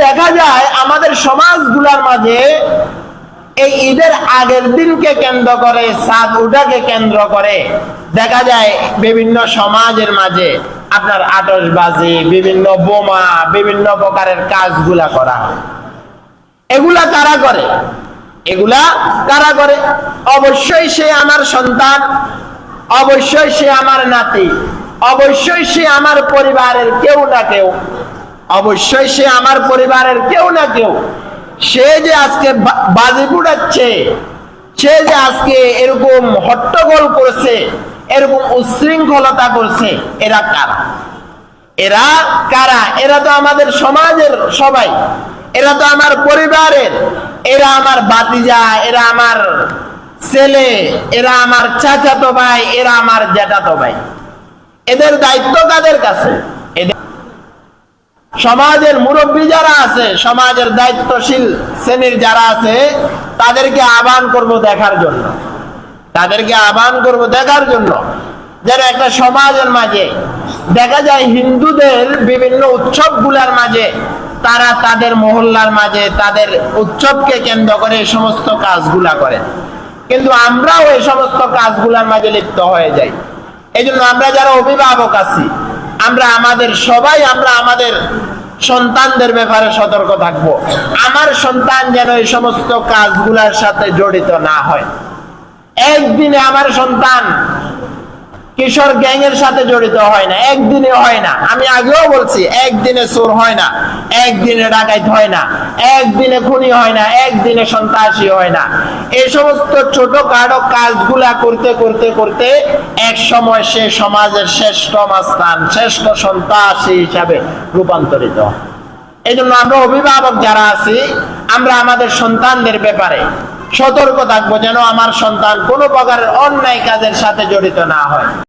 দেখা যায় আমাদের সমাজগুলোর মাঝে এই ঈদের আগের দিনকে কেন্দ্র করে, চাঁদ ওঠাকে কেন্দ্র করে দেখা যায় বিভিন্ন সমাজের মাঝে আপনার আতশবাজি, বিভিন্ন বোমা, বিভিন্ন প্রকারের কাজগুলা করা হয়। এগুলা কারা করে? এগুলা কারা করে? অবশ্যই সে আমার সন্তান, অবশ্যই সে আমার নাতি, অবশ্যই সে আমার পরিবারের কেউ না কেউ, অবশ্যই সে আমার পরিবারের কেউ না কেউ। সে যে আজকে বাজি ফুটাচ্ছে, সে যে আজকে এরকম হট্টগোল করছে, এরকম উচ্ছৃঙ্খলতা করছে, এরা কারা? এরা কারা? এরা তো আমাদের সমাজের সবাই, এরা তো আমার পরিবারের, এরা আমার ভাতিজা, এরা আমার ছেলে, এরা আমার চাচাতো ভাই, এরা আমার জ্যাঠাতো ভাই। এদের দায়িত্ব কাদের কাছে? সমাজের মুরব্বী যারা আছে, সমাজের দায়িত্বশীল শ্রেণীর যারা আছে, তাদেরকে আহ্বান করব দেখার জন্য, তাদেরকে আহ্বান করব দেখার জন্য যেন একটা সমাজের মাঝে দেখা যায় হিন্দুদের বিভিন্ন উৎসবগুলোর মাঝে তারা তাদের মহল্লার মাঝে তাদের উৎসবকে কেন্দ্র করে এই সমস্ত কাজগুলা করে, কিন্তু আমরাও এই সমস্ত কাজগুলোর মাঝে লিপ্ত হয়ে যাই। এই জন্য আমরা যারা অভিভাবক আছি, আমরা আমাদের সবাই আমরা আমাদের সন্তানদের ব্যাপারে সতর্ক থাকবো। আমার সন্তান যেন এই সমস্ত কাজগুলোর সাথে জড়িত না হয়। একদিনে আমার সন্তান কিশোর গ্যাং এর সাথে জড়িত হয় না, একদিনে হয় না। আমি আগেও বলছি, একদিনে চোর হয় না, একদিনে ডাকাত হয় না, একদিনে খুনি হয় না, একদিনে সন্ত্রাসী হয় না। এই সমস্ত ছোটখাটো কাজগুলা করতে করতে করতে এক সময় সে সমাজের শ্রেষ্ঠ মাস্তান, শ্রেষ্ঠ সন্ত্রাসী হিসাবে রূপান্তরিত হয়। এই জন্য আমরা অভিভাবক যারা আছি, আমরা আমাদের সন্তানদের ব্যাপারে সতর্ক থাকবো যেন আমার সন্তান কোনো প্রকারের অন্যায় কাজের সাথে জড়িত না হয়।